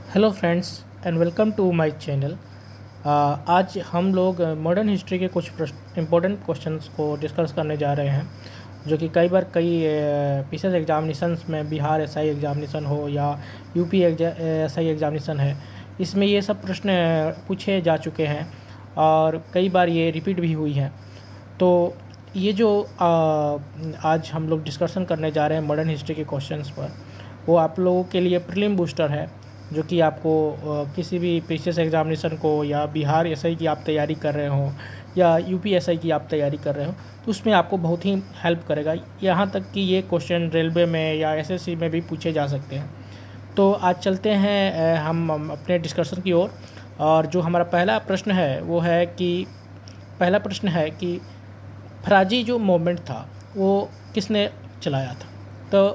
Hello friends and welcome to my channel. आज हम लोग मॉडर्न हिस्ट्री के कुछ इम्पोर्टेंट क्वेश्चंस को डिस्कस करने जा रहे हैं, जो कि कई बार कई पीसीएस एग्जामिनेशंस में बिहार एसआई एग्जामिनेशन हो या यूपी एसआई एग्जामिनेशन है, इसमें ये सब प्रश्न पूछे जा चुके हैं और कई बार ये रिपीट भी हुई हैं। तो ये जो आज हम लोग डिस्कशन करने जा रहे हैं मॉडर्न हिस्ट्री के क्वेश्चंस पर, वो आप लोगों के लिए प्रीलिम बूस्टर है, जो कि आपको किसी भी पीसीएस एग्जामिनेशन को या बिहार एसआई की आप तैयारी कर रहे हो या यूपी एसआई की आप तैयारी कर रहे हो, तो उसमें आपको बहुत ही हेल्प करेगा। यहाँ तक कि ये क्वेश्चन रेलवे में या एसएससी में भी पूछे जा सकते हैं। तो आज चलते हैं हम अपने डिस्कशन की ओर। और जो हमारा पहला प्रश्न है वो है कि फराजी जो मूवमेंट था वो किसने चलाया था। तो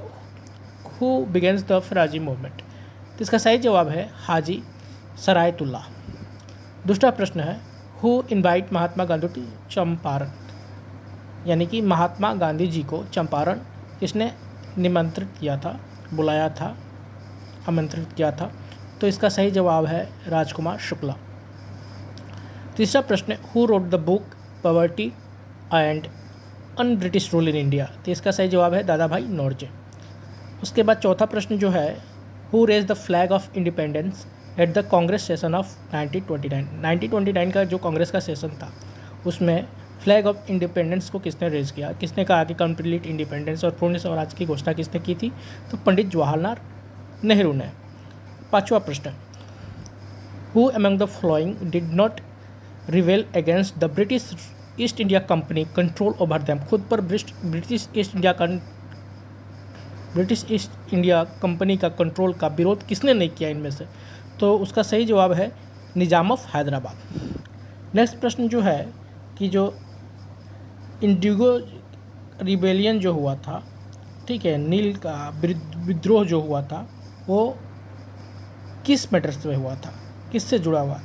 हु बिगेंस द फराजी मूवमेंट, तो इसका सही जवाब है हाजी सरायतुल्ला। दूसरा प्रश्न है who invite Mahatma Gandhi to Champaran, यानी कि महात्मा गांधी जी को चंपारण किसने निमंत्रित किया था, बुलाया था, आमंत्रित किया था। तो इसका सही जवाब है राजकुमार शुक्ला। तीसरा प्रश्न who wrote the book poverty and un British rule in India, तो इसका सही जवाब है दादा भाई नौरोजी। उसके बाद चौथा प्रश्न जो है who raise the flag of independence at the Congress session of 1929 का जो कांग्रेस का सेशन था, उसमें फ्लैग ऑफ इंडिपेंडेंस को किसने रेज किया, किसने कहा कि कंप्लीट इंडिपेंडेंस और पूर्ण स्वराज की घोषणा किसने की थी, तो पंडित जवाहरलाल नेहरू ने। पांचवा प्रश्न who among the following did not रिवेल against the British east India company control over them, खुद पर ब्रिटिश ईस्ट इंडिया कंपनी का कंट्रोल का विरोध किसने नहीं किया इनमें से, तो उसका सही जवाब है निजाम ऑफ हैदराबाद। नेक्स्ट प्रश्न जो है कि जो इंडिगो रिबेलियन जो हुआ था, ठीक है, नील का विद्रोह जो हुआ था, वो किस मैटर से हुआ था, किससे जुड़ा हुआ।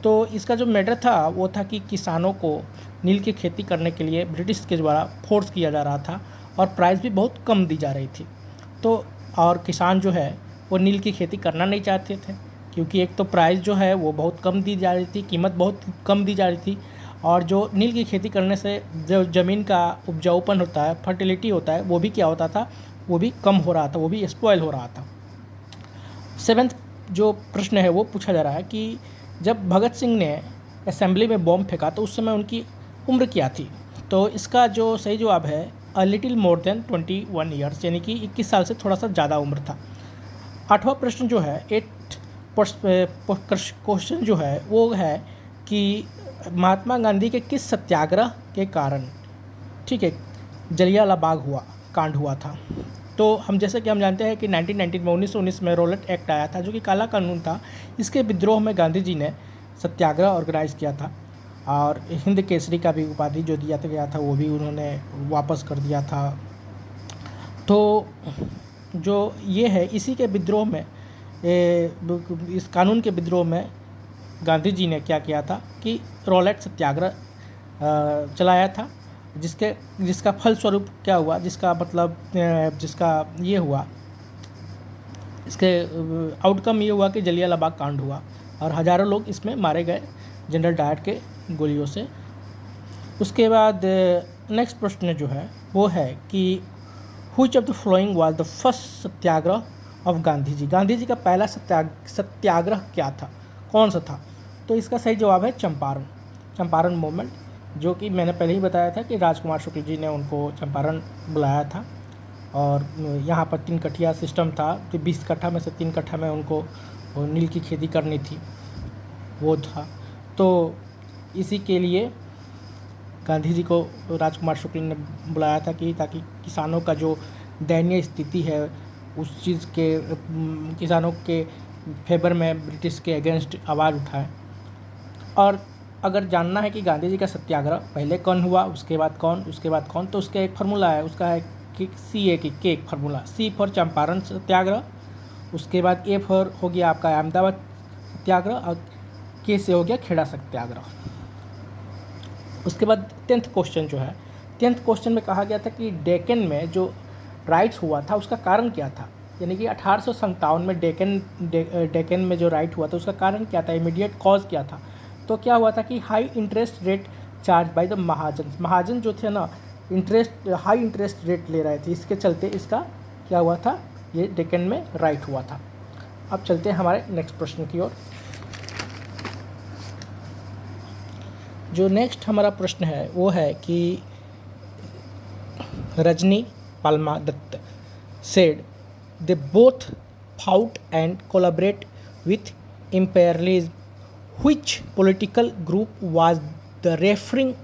तो इसका जो मैटर था वो था कि किसानों को नील की खेती करने के लिए ब्रिटिश के द्वारा फोर्स किया जा रहा था और प्राइस भी बहुत कम दी जा रही थी। तो और किसान जो है वो नील की खेती करना नहीं चाहते थे, क्योंकि एक तो प्राइस जो है वो बहुत कम दी जा रही थी, कीमत बहुत कम दी जा रही थी, और जो नील की खेती करने से जो ज़मीन का उपजाऊपन होता है, फर्टिलिटी होता है, वो भी क्या होता था, वो भी कम हो रहा था, वो भी स्पॉइल हो रहा था। सेवेंथ जो प्रश्न है वो पूछा जा रहा है कि जब भगत सिंह ने असेंबली में बॉम्ब फेंका तो उस समय उनकी उम्र क्या थी, तो इसका जो सही जवाब है a little more than 21 years, यानी कि 21 साल से थोड़ा सा ज़्यादा उम्र था। आठवां प्रश्न जो है क्वेश्चन जो है वो है कि महात्मा गांधी के किस सत्याग्रह के कारण, ठीक है, जलियांवाला बाग कांड हुआ था। तो हम जैसे कि हम जानते हैं कि 1919 में रॉलेट एक्ट आया था, जो कि काला कानून था। इसके विद्रोह में गांधी जी ने सत्याग्रह ऑर्गेनाइज किया था और हिंद केसरी का भी उपाधि जो दिया गया था वो भी उन्होंने वापस कर दिया था। तो जो ये है, इसी के विद्रोह में इस कानून के विद्रोह में गांधी जी ने क्या किया था कि रॉलेट सत्याग्रह चलाया था, जिसका फलस्वरूप क्या हुआ, जिसका ये हुआ, इसके आउटकम ये हुआ कि जलियांवाला बाग कांड हुआ और हज़ारों लोग इसमें मारे गए जनरल डायर के गोलियों से। उसके बाद नेक्स्ट प्रश्न जो है वो है कि which of the following was the first satyagraha of Gandhi ji, Gandhi ji का पहला सत्याग्रह क्या था, कौन सा था, तो इसका सही जवाब है चंपारण मूवमेंट, जो कि मैंने पहले ही बताया था कि राजकुमार शुक्ल जी ने उनको चंपारण बुलाया था। और यहाँ पर 3 कठिया सिस्टम था, तो 20 कट्ठा में से 3 कट्ठा में उनको नील की खेती करनी थी, वो था। तो इसी के लिए गांधी जी को राजकुमार शुक्ल ने बुलाया था कि ताकि किसानों का जो दयनीय स्थिति है उस चीज़ के किसानों के फेवर में ब्रिटिश के अगेंस्ट आवाज़ उठाए। और अगर जानना है कि गांधी जी का सत्याग्रह पहले कौन हुआ, उसके बाद कौन, तो उसका एक फार्मूला है, उसका है कि के एक फार्मूला, सी फॉर चंपारण सत्याग्रह, उसके बाद ए फॉर हो गया आपका अहमदाबाद सत्याग्रह, और के से हो गया खेड़ा सत्याग्रह। उसके बाद 10th क्वेश्चन जो है, 10th क्वेश्चन में कहा गया था कि डेक्कन में जो राइट्स हुआ था उसका कारण क्या था, यानी कि 1857 में डेक्कन में जो राइट हुआ था उसका कारण क्या था, इमीडिएट कॉज क्या था। तो क्या हुआ था कि high interest rate charge by the mahajan जो थे ना, हाई इंटरेस्ट रेट ले रहे थे, इसके चलते इसका क्या हुआ था, ये डेक्कन में राइट हुआ था। अब चलते हैं हमारे नेक्स्ट प्रश्न की ओर। जो नेक्स्ट हमारा प्रश्न है वो है कि Rajani Palme Dutt said they both fought and collaborate with imperialism. Which political group was the referring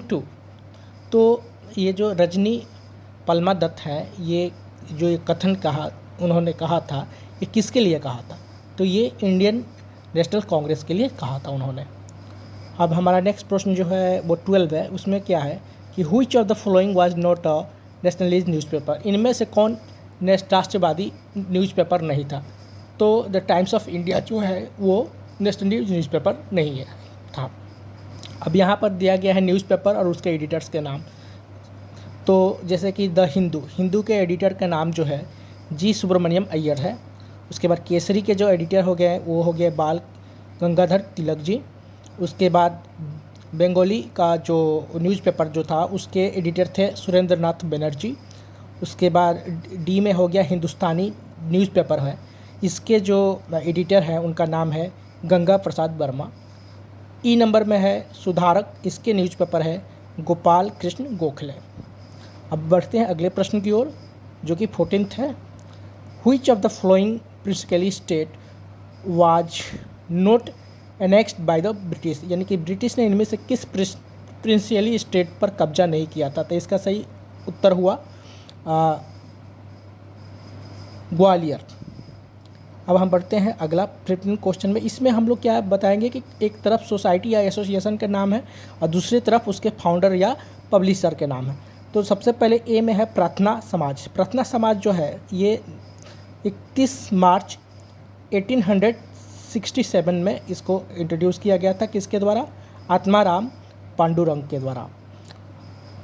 to? तो ये जो रजनी पाल्मा दत्त हैं, ये जो ये कथन उन्होंने कहा था, ये किसके लिए कहा था? तो ये इंडियन नेशनल कांग्रेस के लिए कहा था उन्होंने। अब हमारा नेक्स्ट प्रश्न जो है वो 12 है, उसमें क्या है कि which of the following was not a nationalist newspaper? इनमें से कौन राष्ट्रवादी न्यूज़पेपर नहीं था? तो द टाइम्स ऑफ इंडिया जो है वो नेशनलिस्ट न्यूज़पेपर नहीं है था। अब यहाँ पर दिया गया है न्यूज़पेपर और उसके एडिटर्स के नाम। तो जैसे कि द हिंदू के एडिटर का नाम जो है जी सुब्रमण्यम अय्यर है। उसके बाद केसरी के जो एडिटर हो गए वो हो गए बाल गंगाधर तिलक जी। उसके बाद बंगाली का जो न्यूज़पेपर जो था उसके एडिटर थे सुरेंद्र नाथ बनर्जी। उसके बाद डी में हो गया हिंदुस्तानी न्यूज़पेपर है, इसके जो एडिटर हैं उनका नाम है गंगा प्रसाद वर्मा। ई नंबर में है सुधारक, इसके न्यूज़पेपर है गोपाल कृष्ण गोखले। अब बढ़ते हैं अगले प्रश्न की ओर जो कि 14th है। Which of the flowing principally state was not annexed by the British? यानी कि ब्रिटिश ने इनमें से किस प्रिंसिपली स्टेट पर कब्जा नहीं किया था? तो इसका सही उत्तर हुआ ग्वालियर। अब हम बढ़ते हैं अगला 15 क्वेश्चन में। इसमें हम लोग क्या बताएंगे कि एक तरफ सोसाइटी या एसोसिएशन का नाम है और दूसरी तरफ उसके फाउंडर या पब्लिशर के नाम है। तो सबसे पहले ए में है प्रार्थना समाज। प्रार्थना समाज जो है ये 31 मार्च 1867 में इसको इंट्रोड्यूस किया गया था। किसके द्वारा? आत्माराम पांडुरंग के द्वारा।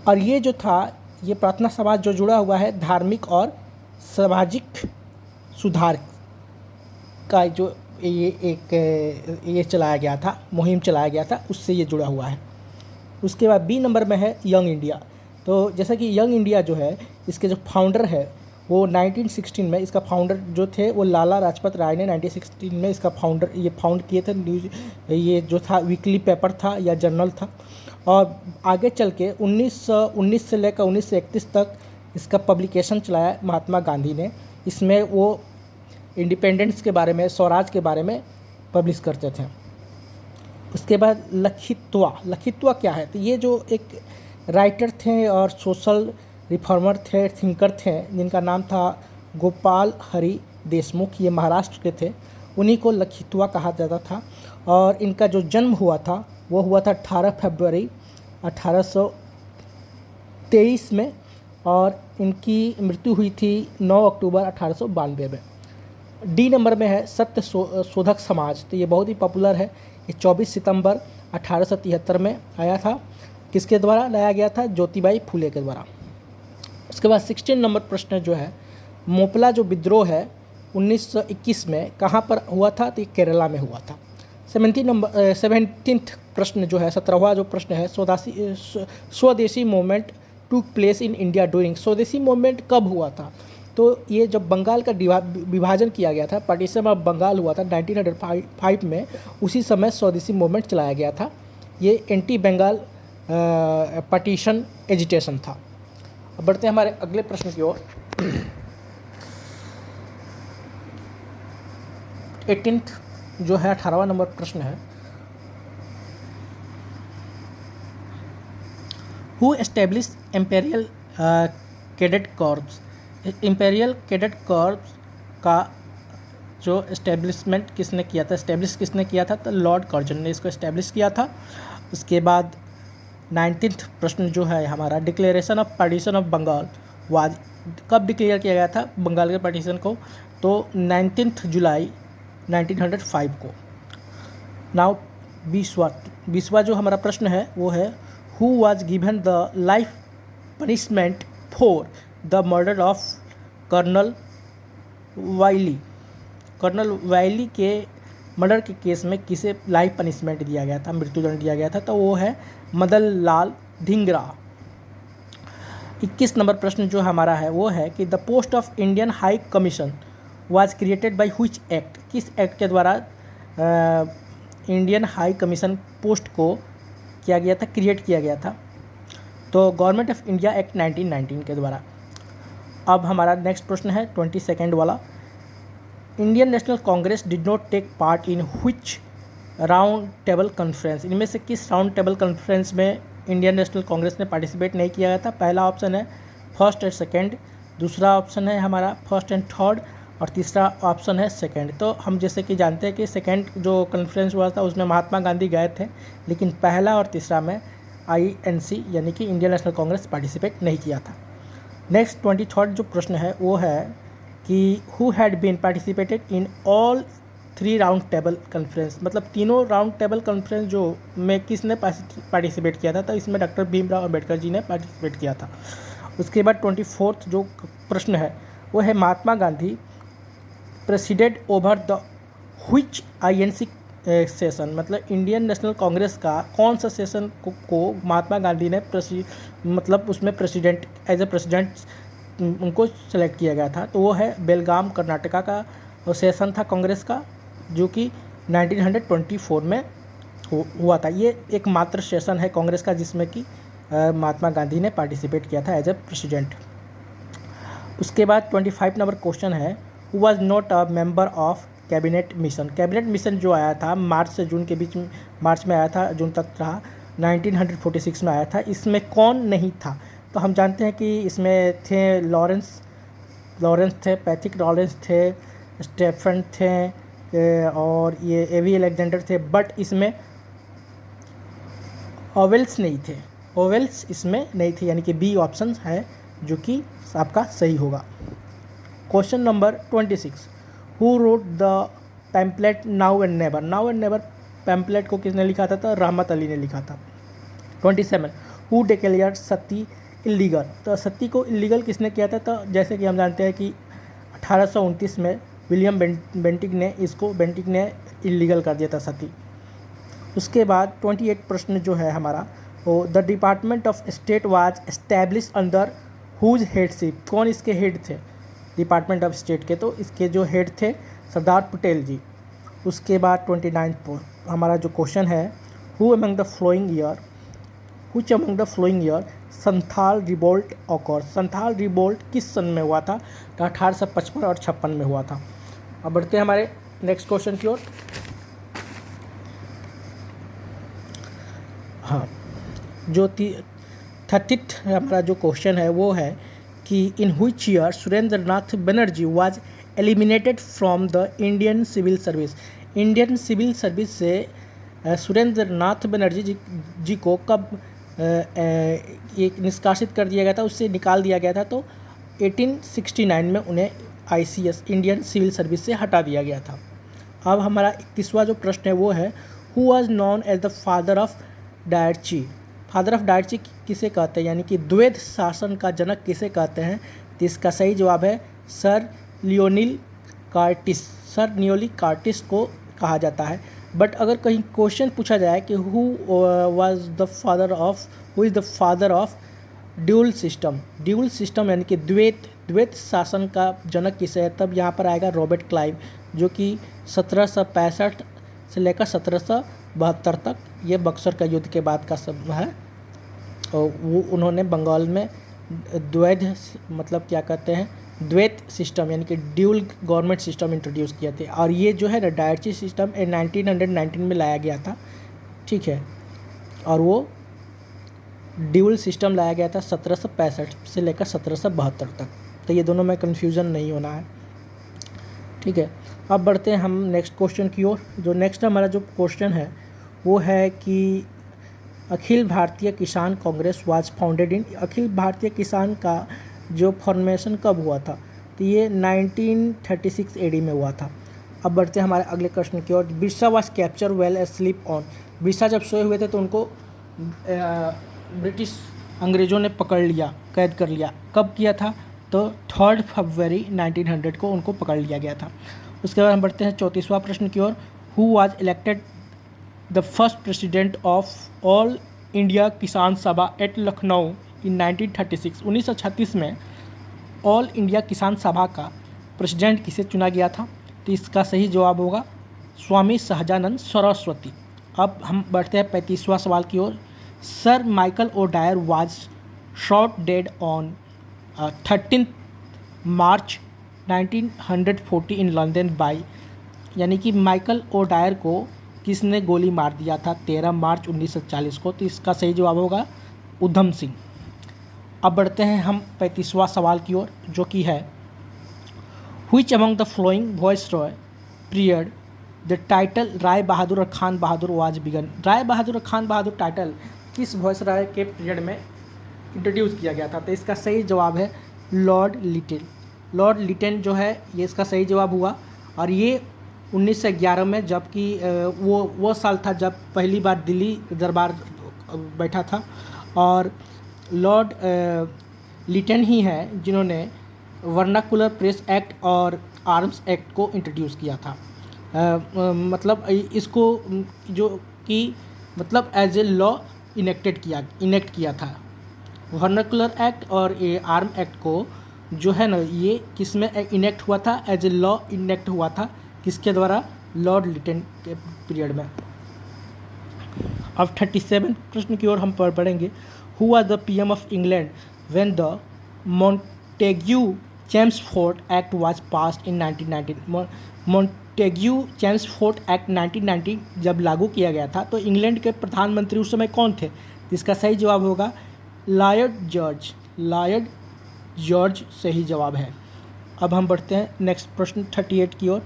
और ये जो था, ये प्रार्थना समाज जो जुड़ा हुआ है धार्मिक और सामाजिक सुधार का जो ये चलाया गया था, मुहिम चलाया गया था, उससे ये जुड़ा हुआ है। उसके बाद बी नंबर में है यंग इंडिया। तो जैसा कि यंग इंडिया जो है इसके जो फाउंडर है वो 1916 में, इसका फाउंडर जो थे वो लाला लाजपत राय ने 1916 में इसका फाउंड किए थे। न्यूज़ ये जो था वीकली पेपर था या जर्नल था। और आगे चल के 1919 से लेकर 1931 तक इसका पब्लिकेशन चलाया महात्मा गांधी ने। इसमें वो इंडिपेंडेंस के बारे में, स्वराज के बारे में पब्लिश करते थे। उसके बाद लखित्वा क्या है? तो ये जो एक राइटर थे और सोशल रिफॉर्मर थे, थिंकर थे, जिनका नाम था गोपाल हरि देशमुख, ये महाराष्ट्र के थे। उन्हीं को लखित्वा कहा जाता था। और इनका जो जन्म हुआ था वो हुआ था 18 फरवरी 1823 में और इनकी मृत्यु हुई थी 9 अक्टूबर 1892 में। डी नंबर में है सत्य शोधक समाज। तो ये बहुत ही पॉपुलर है। ये 24 सितंबर 1873 में आया था। किसके द्वारा लाया गया था? ज्योतिबाई फूले के द्वारा। उसके बाद 16 नंबर प्रश्न जो है, मोपला जो विद्रोह है 1921 में कहाँ पर हुआ था? तो ये केरला में हुआ था। 17th प्रश्न जो है, 17वां जो प्रश्न है, स्वदेशी मूवमेंट टूक प्लेस इन इंडिया ड्यूरिंग। स्वदेशी मूवमेंट कब हुआ था? तो ये जब बंगाल का विभाजन किया गया था, पार्टीशन ऑफ बंगाल हुआ था 1905 में, उसी समय स्वदेशी मूवमेंट चलाया गया था। ये एंटी बंगाल पार्टीशन एजिटेशन था। अब बढ़ते हैं हमारे अगले प्रश्न की ओर। 18th जो है 18वां नंबर प्रश्न है, who establish imperial cadet corps? Imperial cadet corps का जो एस्टेब्लिशमेंट किसने किया था, एस्टेब्लिश किसने किया था? तो लॉर्ड कर्जन ने इसको एस्टेब्लिश किया था। उसके बाद 19th प्रश्न जो है हमारा, declaration of partition of Bengal was कब डिक्लेयर किया गया था बंगाल के पार्टीशन को? तो 19 जुलाई 1905 को। नाउ 20वां जो हमारा प्रश्न है वो है, who was given the life punishment for the murder of Colonel Wyllie. Colonel Wyllie के मर्डर के केस में किसे लाइफ पनिशमेंट दिया गया था, मृत्युदंड दिया गया था, तो वो है मदन लाल धिंगरा। 21 नंबर प्रश्न जो हमारा है वो है कि the post of Indian high commission was created by which act. किस एक्ट के द्वारा इंडियन हाई कमीशन पोस्ट को किया गया था, क्रिएट किया गया था? तो गवर्नमेंट ऑफ इंडिया एक्ट 1919 के द्वारा। अब हमारा नेक्स्ट प्रश्न है 22 वाला। Indian National Congress did not take part in which round table conference. इनमें से किस राउंड टेबल कॉन्फ्रेंस में इंडियन नेशनल कांग्रेस ने पार्टिसिपेट नहीं किया गया था? पहला ऑप्शन है फर्स्ट एंड सेकंड, दूसरा ऑप्शन है हमारा फर्स्ट एंड थर्ड, और तीसरा ऑप्शन है सेकंड। तो हम जैसे कि जानते हैं कि सेकंड जो कॉन्फ्रेंस हुआ था उसमें महात्मा गांधी गए थे, लेकिन पहला और तीसरा में INC यानी कि इंडियन नेशनल कांग्रेस पार्टिसिपेट नहीं किया था। नेक्स्ट 23 जो प्रश्न है वो है कि who had been participated in all 3 round table conference. मतलब तीनों राउंड टेबल कॉन्फ्रेंस जो में किसने पार्टिसिपेट किया था? तो इसमें डॉक्टर भीमराव अम्बेडकर जी ने पार्टिसिपेट किया था। उसके बाद 24 जो प्रश्न है वो है Mahatma Gandhi president over the which INC session. मतलब इंडियन नेशनल कांग्रेस का कौन सा सेशन को महात्मा गांधी ने मतलब उसमें प्रेसिडेंट एज ए प्रेसिडेंट उनको सेलेक्ट किया गया था? तो वो है बेलगाम कर्नाटका का सेशन था कांग्रेस का, जो कि 1924 में हुआ था। ये एकमात्र सेशन है कांग्रेस का जिसमें कि महात्मा गांधी ने पार्टिसिपेट किया था एज ए प्रेसिडेंट। उसके बाद 25 नंबर क्वेश्चन है who was not a member of cabinet mission. Cabinet mission जो आया था मार्च से जून के बीच में, मार्च में आया था, जून तक रहा, 1946 में आया था, इसमें कौन नहीं था? तो हम जानते हैं कि इसमें थे लॉरेंस थे, पैट्रिक लॉरेंस थे, स्टेफन थे और ये एवी अलेक्जेंडर थे, बट इसमें ओवेल्स नहीं थे। ओवेल्स इसमें नहीं थे, यानी कि बी ऑप्शन है जो कि आपका सही होगा। Question number 26 who wrote the pamphlet now and never. Now and never pamphlet को किसने लिखा था? तो रहमत अली ने लिखा था। 27 हु डिक्लेयर्ड सती इलीगल। तो सती को इलीगल किसने किया था? तो जैसे कि हम जानते हैं कि 1829 में विलियम बेंटिक ने इलीगल कर दिया था सती। उसके बाद 28 प्रश्न जो है हमारा वो the department of state was establish under whose headship. कौन इसके हेड थे डिपार्टमेंट ऑफ स्टेट के? तो इसके जो हेड थे सरदार पटेल जी। उसके बाद 29 हमारा जो क्वेश्चन है who among the flowing year Santhal revolt occur. Santhal revolt किस सन में हुआ था? तो 1855 और 56 में हुआ था। अब बढ़ते हैं हमारे नेक्स्ट क्वेश्चन की ओर। हाँ, जो 30 हमारा जो क्वेश्चन है वो है कि in which year Surendra Nath Banerjee was eliminated from the Indian civil service. Indian civil service से सुरेंद्र नाथ बनर्जी जी को कब एक निष्कासित कर दिया गया था, उससे निकाल दिया गया था? तो 1869 में उन्हें ICS इंडियन सिविल सर्विस से हटा दिया गया था। अब हमारा 31वां जो प्रश्न है वो है who was known as the father of diarchy. Father of diarchy किसे कहते हैं, यानी कि द्वैध शासन का जनक किसे कहते हैं? तो इसका सही जवाब है sir Lionel Curtis. Sir Lionel Curtis को कहा जाता है। बट अगर कहीं क्वेश्चन पूछा जाए कि who is the father of dual system यानी कि द्वैत शासन का जनक किसे है? तब यहाँ पर आएगा रॉबर्ट क्लाइव, जो कि 1765 से लेकर 1772 तक, ये बक्सर का युद्ध के बाद का सब है। और वो उन्होंने बंगाल में द्वैत सिस्टम यानी कि ड्यूल गवर्नमेंट सिस्टम इंट्रोड्यूस किए थे। और ये जो है ना डायरची सिस्टम 1919 में लाया गया था, ठीक है। और वो ड्यूल सिस्टम लाया गया था 1765 से लेकर 1772 तक। तो ये दोनों में कन्फ्यूज़न नहीं होना है, ठीक है। अब बढ़ते हैं हम नेक्स्ट क्वेश्चन की ओर। जो नेक्स्ट हमारा जो क्वेश्चन है वो है कि अखिल भारतीय किसान Congress was founded in. Akhil Bharatiya किसान का जो फॉर्मेशन कब हुआ था? तो ये 1936 AD में हुआ था। अब बढ़ते हैं हमारे अगले क्वेश्चन की ओर। Birsa was captured well asleep on. Birsa जब सोए हुए थे तो उनको ब्रिटिश अंग्रेज़ों ने पकड़ लिया, कैद कर लिया। कब किया था? तो 3 फरवरी 1900 को उनको पकड़ लिया गया था। उसके बाद हम बढ़ते हैं 34वां प्रश्न की ओर। Who was elected the first president of All India Kisan Sabha eight Lucknow इन 1936? 1936 में ऑल इंडिया किसान सभा का प्रेसिडेंट किसे चुना गया था? तो इसका सही जवाब होगा स्वामी सहजानंद सरस्वती। अब हम बढ़ते हैं 35वां सवाल की ओर। Sir Michael O'Dwyer was shot dead on 13 March 1940 in London by, यानी कि माइकल ओडायर को किसने गोली मार दिया था 13 मार्च 1940 को? तो इसका सही जवाब होगा उधम सिंह। अब बढ़ते हैं हम 35वां सवाल की ओर, जो कि है which among the following viceroy period the title Rai Bahadur और खान बहादुर वाज बिगन? राय बहादुर और खान बहादुर टाइटल किस वॉइसरॉय के पीरियड में इंट्रोड्यूस किया गया था? तो इसका सही जवाब है लॉर्ड लिटिल। लॉर्ड लिटन जो है ये इसका सही जवाब हुआ। और ये 1911 में, जबकि वो साल था जब पहली बार दिल्ली दरबार बैठा था। और लॉर्ड लिटन ही हैं जिन्होंने वर्नाकुलर प्रेस एक्ट और आर्म्स एक्ट को इंट्रोड्यूस किया था। मतलब इसको जो कि मतलब एज ए लॉ इनेक्ट किया था। वर्नाकुलर एक्ट और ये आर्म एक्ट को जो है ना, ये किस में इनेक्ट हुआ था? एज ए लॉ इनेक्ट हुआ था। किसके द्वारा? लॉर्ड लिटन के पीरियड में। अब 37 प्रश्न की ओर हम पढ़ेंगे। Who was the PM of England when the Montagu Chelmsford act was passed in 1919? Montagu Chelmsford act 1919 जब लागू किया गया था तो इंग्लैंड के प्रधानमंत्री उस समय कौन थे? इसका सही जवाब होगा लॉयड जॉर्ज। लॉयड जॉर्ज सही जवाब है। अब हम बढ़ते हैं नेक्स्ट प्रश्न 38 की ओर।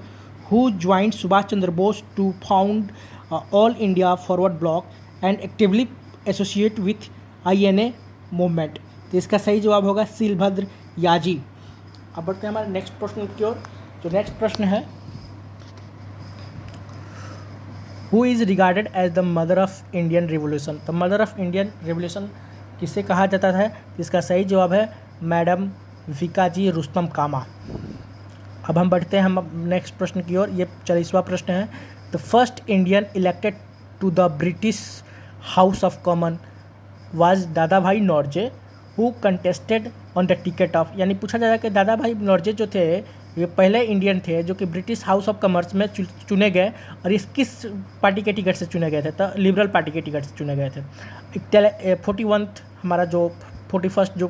Who joined Subhash Chandra Bose to found All India Forward Bloc and actively associate with INA movement? तो इसका सही जवाब होगा सीलभद्र याजी। अब बढ़ते हैं हमारे नेक्स्ट प्रश्न की ओर। जो नेक्स्ट प्रश्न है, who is regarded as the mother of Indian revolution? The mother of Indian revolution किसे कहा जाता है? इसका सही जवाब है मैडम विकाजी रुस्तम कामा। अब हम बढ़ते हैं हम नेक्स्ट प्रश्न की ओर। ये 40वां प्रश्न है। The first Indian elected to the British house of common was Dadabhai Naoroji who contested on the ticket of, यानी पूछा जा रहा है कि दादा भाई नौरोजी जो थे ये पहले इंडियन थे जो कि ब्रिटिश हाउस ऑफ कॉमर्स में चुने गए। और इस किस पार्टी के टिकट से चुने गए थे? तो लिबरल पार्टी के टिकट से चुने गए थे। 41 हमारा जो 41 जो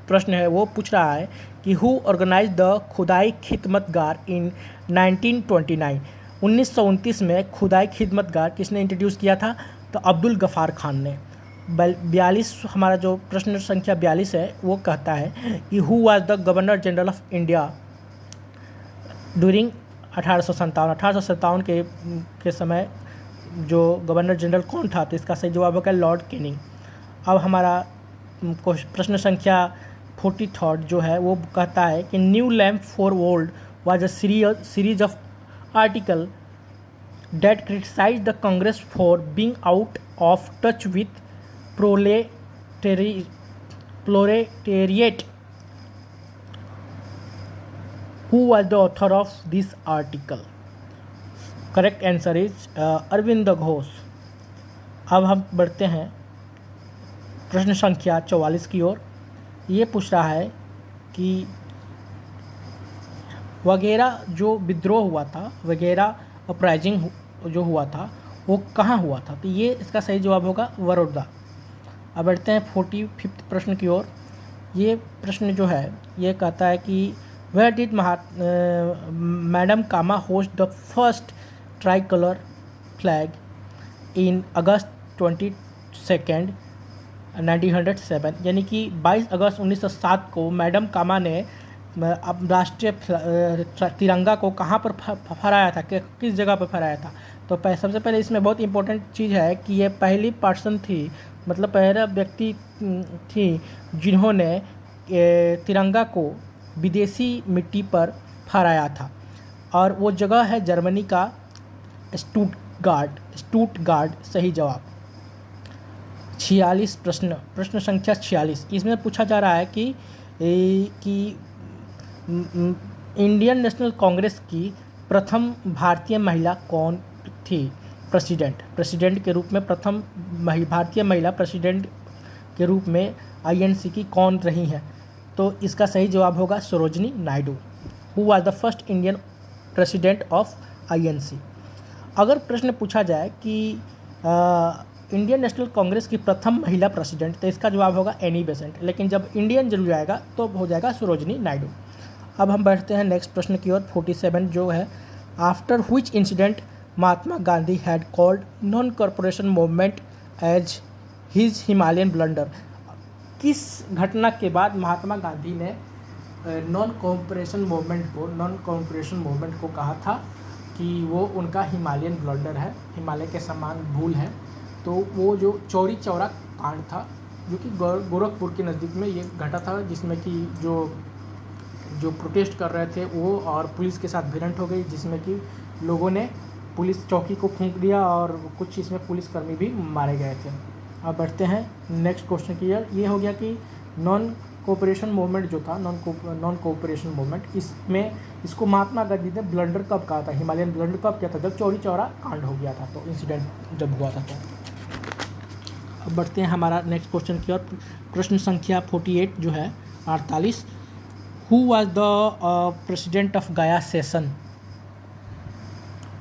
प्रश्न है वो पूछ रहा है कि हु ऑर्गेनाइज द खुदाई खिदमतगार इन 1929? 1929 में खुदाई खिदमतगार किसने इंट्रोड्यूस किया था? तो अब्दुल गफ़ार खान ने। 42 हमारा जो प्रश्न संख्या 42 है वो कहता है कि who was the governor general of India during 1857 के समय जो गवर्नर जनरल कौन था? तो इसका सही जवाब होगा लॉर्ड कैनिंग। अब हमारा प्रश्न संख्या 43 जो है वो कहता है कि new lamp for world was a series of article that criticized the Congress for being out of touch with proletariat. Who was the author of this article? Correct answer is Arvind Ghosh. अब हम बढ़ते हैं प्रश्न संख्या 44 की ओर। ये पूछ रहा है कि वगैरह जो विद्रोह हुआ था, वगैरह अपराइजिंग जो हुआ था वो कहाँ हुआ था? तो ये इसका सही जवाब होगा बड़ौदा। अब बढ़ते हैं 45 प्रश्न की ओर। ये प्रश्न जो है ये कहता है कि where did madam Cama host the first tricolour flag in August 22 1907? यानी कि 22 अगस्त 1907 को मैडम कामा ने अब राष्ट्रीय तिरंगा को कहाँ पर फहराया था, किस जगह पर फहराया था? तो सबसे पहले इसमें बहुत इंपॉर्टेंट चीज़ है कि ये पहली पर्सन थी, मतलब पहला व्यक्ति थी जिन्होंने तिरंगा को विदेशी मिट्टी पर फहराया था। और वो जगह है जर्मनी का स्टुटगार्ट। सही जवाब। 46 प्रश्न, प्रश्न संख्या 46, इसमें पूछा जा रहा है कि इंडियन नेशनल कांग्रेस की प्रथम भारतीय महिला कौन थी? प्रेसिडेंट के रूप में प्रथम भारतीय महिला प्रेसिडेंट के रूप में आईएनसी की कौन रही हैं? तो इसका सही जवाब होगा Sarojini Naidu, who was the first Indian president of INC. अगर प्रश्न पूछा जाए कि इंडियन नेशनल कांग्रेस की प्रथम महिला प्रेसिडेंट, तो इसका जवाब होगा एनी बेसेंट, लेकिन जब इंडियन जरूर जाएगा तो हो जाएगा सरोजिनी नायडू। अब हम बैठते हैं नेक्स्ट प्रश्न की ओर। 47 जो है, after which incident Mahatma Gandhi had called non corporation movement as his Himalayan blunder? किस घटना के बाद महात्मा गांधी ने नॉन कॉरपोरेशन मूवमेंट को कहा था कि वो उनका हिमालयन ब्लंडर है, हिमालय के समान भूल है? तो वो जो चौरी चौरा कांड था, जो कि गोरखपुर के नज़दीक में ये घटा था, जिसमें कि जो प्रोटेस्ट कर रहे थे वो और पुलिस के साथ भिड़ंत हो गई, जिसमें कि लोगों ने पुलिस चौकी को फूंक दिया और कुछ इसमें पुलिसकर्मी भी मारे गए थे। अब बढ़ते हैं नेक्स्ट क्वेश्चन की ओर। ये हो गया कि नॉन कोऑपरेशन मूवमेंट जो था, नॉन कोऑपरेशन मूवमेंट, इसको महात्मा गांधी ने ब्लंडर कब कहा था, हिमालयन ब्लंडर कब किया था? जब चौरी चौरा कांड हो गया था, तो इंसिडेंट जब हुआ था। तो अब बढ़ते हैं हमारा नेक्स्ट क्वेश्चन की ओर। प्रश्न संख्या 48 जो है, 48, who was the president of Gaya session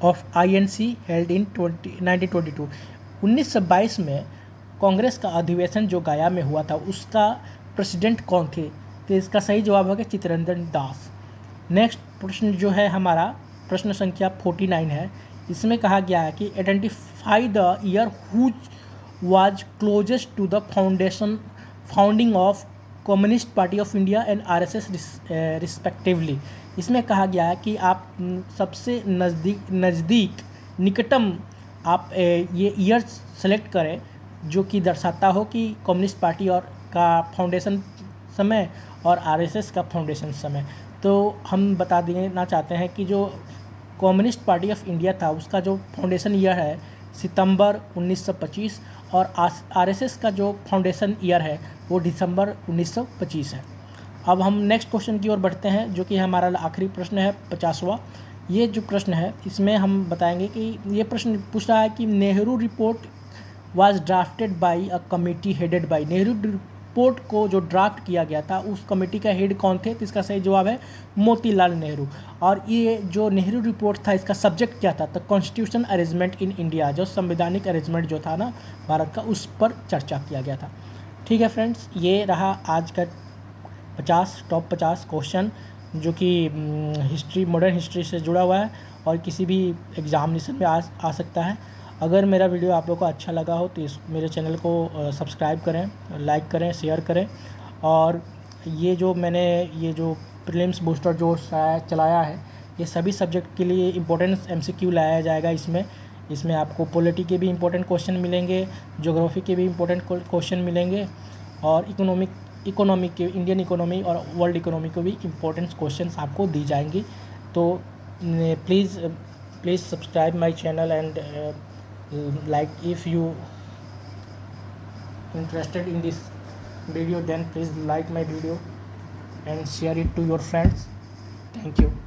of INC held in 1922? 1922 में कांग्रेस का अधिवेशन जो गया में हुआ था, उसका प्रेसिडेंट कौन थे? तो इसका सही जवाब होगा चित्तरंजन दास। नेक्स्ट प्रश्न जो है हमारा, प्रश्न संख्या 49 है। इसमें कहा गया है कि identify the year whose was closest to the founding of Communist Party of India and RSS respectively. इसमें कहा गया है कि आप सबसे नज़दीक निकटम आप ये ईयर सेलेक्ट करें जो कि दर्शाता हो कि कम्युनिस्ट पार्टी और का फाउंडेशन समय और आरएसएस का फाउंडेशन समय। तो हम बता देना चाहते हैं कि जो कम्युनिस्ट पार्टी ऑफ इंडिया था, उसका जो फाउंडेशन ईयर है सितंबर 1925, और आरएसएस का जो फाउंडेशन ईयर है वो दिसंबर 1925 है। अब हम नेक्स्ट क्वेश्चन की ओर बढ़ते हैं, जो कि हमारा आखिरी प्रश्न है 50वां। ये जो प्रश्न है इसमें हम बताएंगे कि ये प्रश्न पूछ रहा है कि Nehru report was drafted bye a committee headed by. Nehru report को जो ड्राफ्ट किया गया था, उस कमेटी का हेड कौन थे? तो इसका सही जवाब है मोतीलाल नेहरू। और ये जो नेहरू रिपोर्ट था, इसका सब्जेक्ट क्या था? तो कॉन्स्टिट्यूशन अरेंजमेंट इन इंडिया, जो संवैधानिक अरेंजमेंट जो था ना भारत का, उस पर चर्चा किया गया था। ठीक है फ्रेंड्स, ये रहा आज का टॉप 50 क्वेश्चन, जो कि हिस्ट्री, मॉडर्न हिस्ट्री से जुड़ा हुआ है और किसी भी एग्जामिनेशन में आ सकता है। अगर मेरा वीडियो आप लोगों को अच्छा लगा हो तो मेरे चैनल को सब्सक्राइब करें, लाइक करें, शेयर करें। और ये जो प्रीलिम्स बूस्टर जो चलाया है, ये सभी सब्जेक्ट के लिए इम्पोर्टेंट एमसीक्यू लाया जाएगा। इसमें आपको पॉलिटी के भी इम्पोर्टेंट क्वेश्चन मिलेंगे, ज्योग्राफी के भी इम्पोर्टेंट क्वेश्चन मिलेंगे, और इकोनॉमिक के, इंडियन इकोनॉमी और वर्ल्ड इकोनॉमी को भी इम्पोर्टेंट क्वेश्चंस आपको दी जाएंगी। तो please subscribe my channel and like if you interested in this video, then please like my video and share it to your friends. Thank you.